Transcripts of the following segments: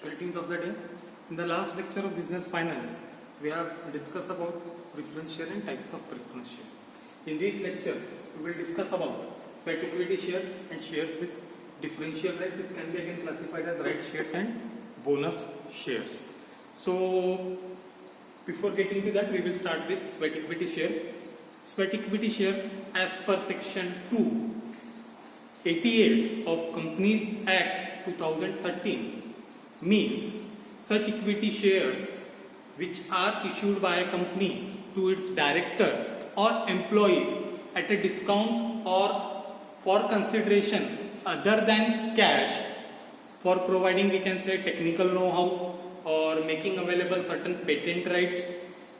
Greetings of the day. In the last lecture of business finance, we have discussed about preference share and types of preference share. In this lecture, we will discuss about sweat equity shares and shares with differential rights. It can be again classified as right shares and bonus shares. So, before getting to that, we will start with sweat equity shares. Sweat equity shares, as per section 288 of Companies Act 2013, means such equity shares which are issued by a company to its directors or employees at a discount or for consideration other than cash, for providing, we can say, technical know-how or making available certain patent rights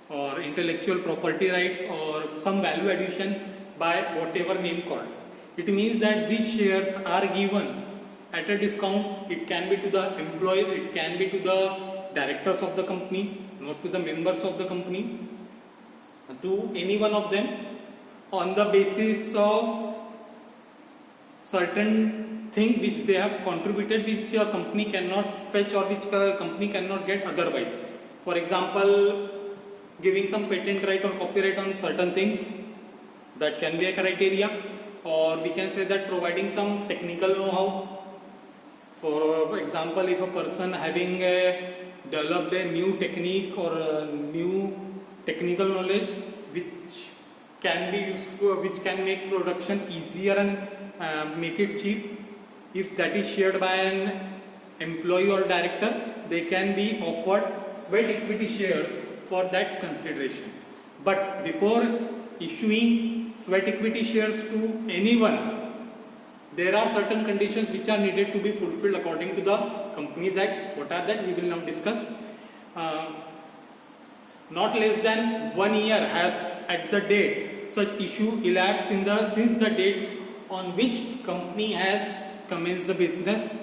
or intellectual property rights or some value addition by whatever name called. It means that these shares are given at a discount. It can be to the employees, it can be to the directors of the company, not to the members of the company, to any one of them, on the basis of certain thing which they have contributed, which a company cannot fetch or which a company cannot get otherwise. For example, giving some patent right or copyright on certain things, that can be a criteria. Or we can say that providing some technical know-how. For example, if a person having developed a new technique or a new technical knowledge which can be useful, which can make production easier and make it cheap, if that is shared by an employee or director, they can be offered sweat equity shares for that consideration. But before issuing sweat equity shares to anyone, there are certain conditions which are needed to be fulfilled according to the Companies Act. What are that? We will now discuss. Not less than 1 year has at the date such issue elapsed since the date on which company has commenced the business.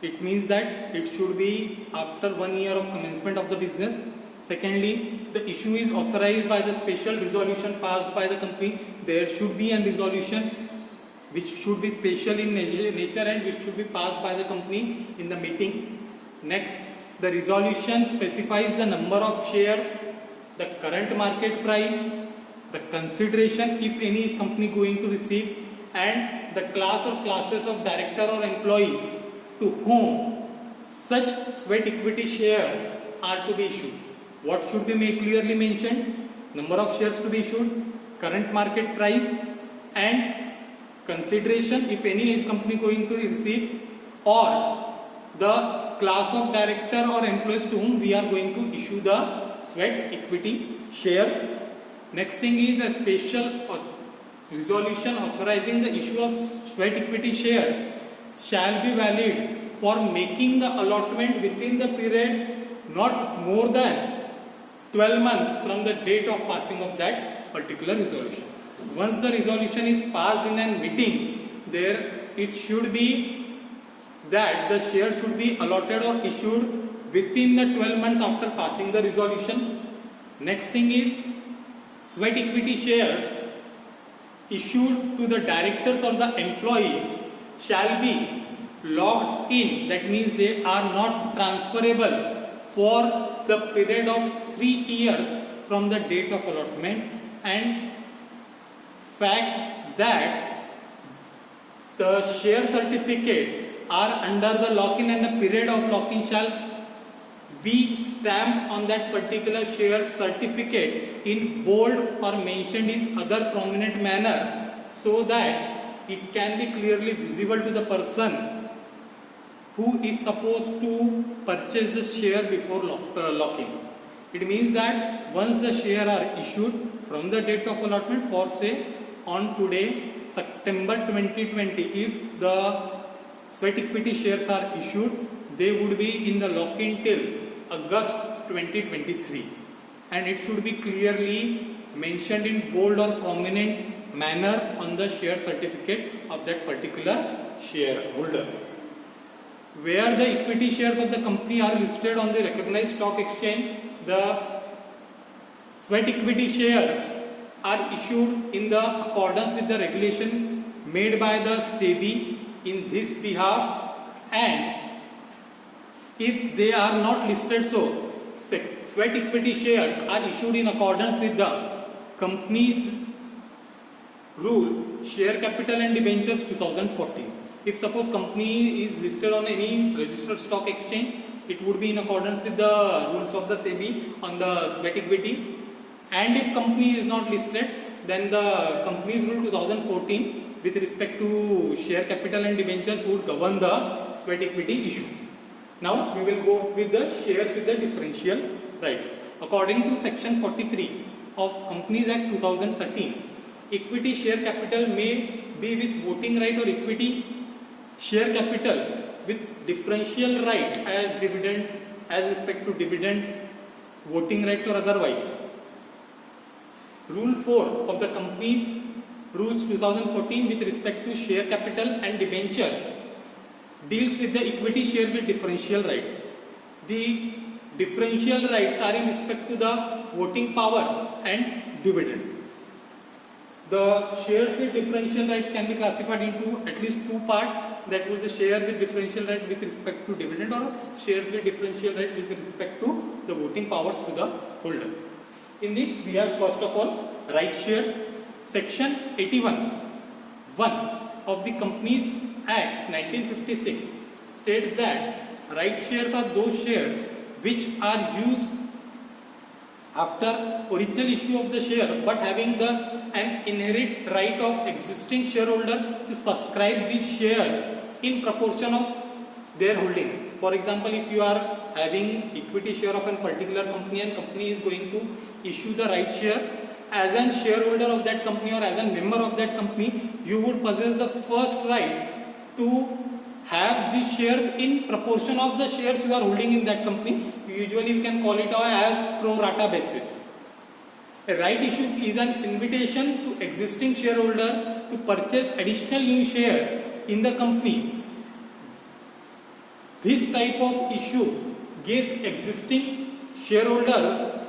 It means that it should be after 1 year of commencement of the business. Secondly, the issue is authorized by the special resolution passed by the company. There should be a resolution which should be special in nature and which should be passed by the company in the meeting. Next, the resolution specifies the number of shares, the current market price, the consideration if any is company going to receive, and the class or classes of director or employees to whom such sweat equity shares are to be issued. What should be clearly mentioned? Number of shares to be issued, current market price, and consideration if any is company going to receive, or the class of director or employees to whom we are going to issue the sweat equity shares. Next thing is a special resolution authorizing the issue of sweat equity shares shall be valid for making the allotment within the period not more than 12 months from the date of passing of that particular resolution. Once the resolution is passed in a meeting, there it should be that the share should be allotted or issued within the 12 months after passing the resolution. Next thing is sweat equity shares issued to the directors or the employees shall be locked in. That means they are not transferable for the period of 3 years from the date of allotment, and fact that the share certificate are under the lock-in and the period of lock-in shall be stamped on that particular share certificate in bold or mentioned in other prominent manner, so that it can be clearly visible to the person who is supposed to purchase the share before locking. It means that once the share are issued from the date of allotment, for say on today September 2020, if the sweat equity shares are issued, they would be in the lock-in till August 2023, and it should be clearly mentioned in bold or prominent manner on the share certificate of that particular shareholder. Where the equity shares of the company are listed on the recognized stock exchange, the sweat equity shares are issued in the accordance with the regulation made by the SEBI in this behalf, and if they are not listed, so sweat equity shares are issued in accordance with the company's rule, share capital and debentures 2014. If suppose company is listed on any registered stock exchange, it would be in accordance with the rules of the SEBI on the sweat equity. And if company is not listed, then the company's rule 2014 with respect to share capital and debentures would govern the sweat equity issue. Now we will go with the shares with the differential rights. According to section 43 of Companies Act 2013, equity share capital may be with voting right or equity share capital with differential right as dividend, as respect to dividend, voting rights or otherwise. Rule 4 of the Companies Rules 2014 with respect to share capital and debentures deals with the equity share with differential right. The differential rights are in respect to the voting power and dividend. The shares with differential rights can be classified into at least two parts, that was the share with differential right with respect to dividend or shares with differential right with respect to the voting powers to the holder. In it, we have first of all right shares. Section 81(1) of the Companies Act 1956 states that right shares are those shares which are used after original issue of the share but having an inherent right of existing shareholder to subscribe these shares in proportion of their holding. For example, if you are having equity share of a particular company and company is going to issue the right share, as a shareholder of that company or as a member of that company, you would possess the first right to have these shares in proportion of the shares you are holding in that company. Usually we can call it as pro rata basis. A right issue is an invitation to existing shareholders to purchase additional new share in the company. This type of issue gives existing shareholder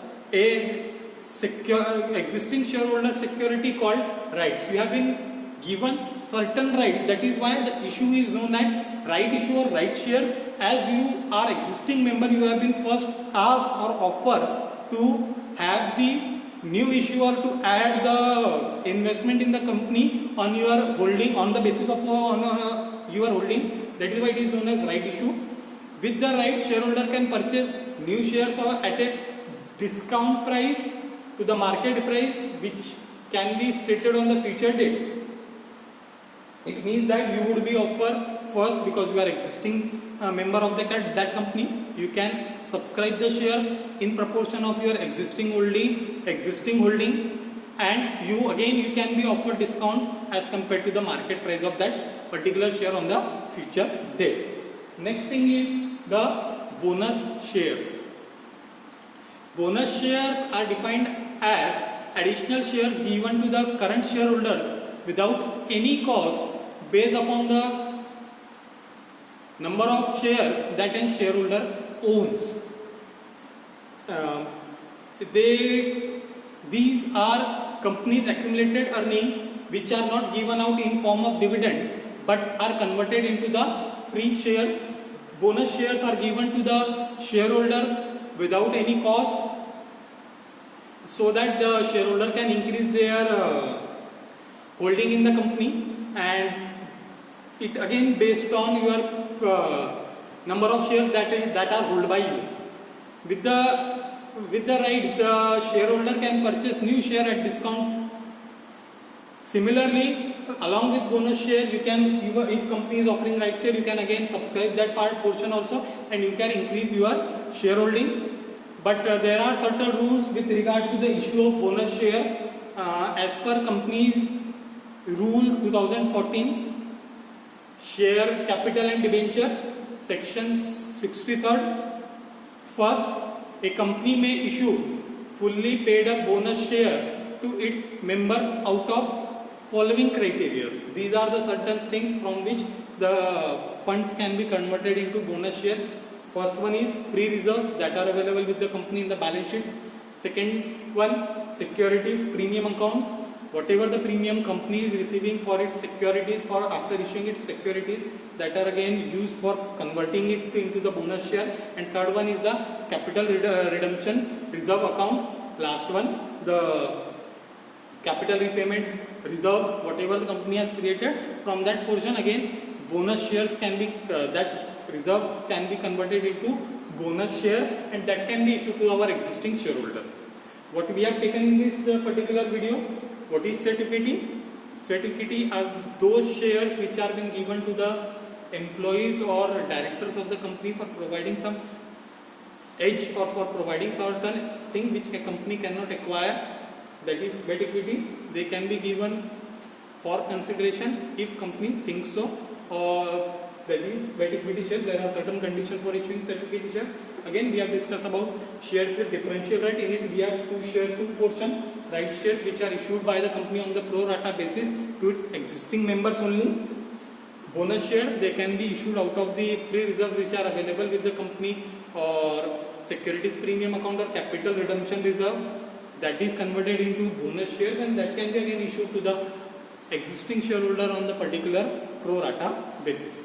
existing shareholder security called rights. You have been given certain rights. That is why the issue is known as right issue or right share. As you are existing member, you have been first asked or offered to have the new issue or to add the investment in the company on your holding on the basis of your holding. That is why it is known as right issue. With the right, shareholder can purchase new shares or at a discount price to the market price which can be stated on the future date. It means that you would be offered first because you are existing member of that company. You can subscribe the shares in proportion of your existing holding, and you can be offered discount as compared to the market price of that particular share on the future date. Next thing is the bonus shares. Bonus shares are defined as additional shares given to the current shareholders without any cost based upon the number of shares that a shareholder owns. These are companies' accumulated earnings which are not given out in form of dividend but are converted into the free shares. Bonus shares are given to the shareholders without any cost so that the shareholder can increase their holding in the company, and it again based on your number of shares that are held by you. With the rights, the shareholder can purchase new share at discount. Similarly, along with bonus share, you can, if company is offering right share, you can again subscribe that portion also, and you can increase your shareholding. But there are certain rules with regard to the issue of bonus share. As per company rule 2014, share capital and debenture, section 63rd. First, a company may issue fully paid up bonus share to its members out of following criteria. These are the certain things from which the funds can be converted into bonus share. First one is free reserves that are available with the company in the balance sheet. Second one, securities premium account. whatever the premium company is receiving for its securities, for after issuing its securities, that are again used for converting it into the bonus share. And third one is the capital redemption reserve account. Last one, the capital repayment reserve, whatever the company has created, from that portion again bonus shares can be that reserve can be converted into bonus share, and that can be issued to our existing shareholder. What we have taken in this particular video, what is set equity? Set equity are those shares which are being given to the employees or directors of the company for providing some edge or for providing certain thing which a company cannot acquire. That is sweat equity. They can be given for consideration if company thinks so. That is sweat equity share. There are certain conditions for issuing sweat equity share. Again, we have discussed about shares with differential right. In it, we have two portion. Right shares which are issued by the company on the pro rata basis to its existing members only. Bonus share, they can be issued out of the free reserves which are available with the company, or securities premium account, or capital redemption reserve, that is converted into bonus shares, and that can be again issued to the existing shareholder on the particular pro rata basis.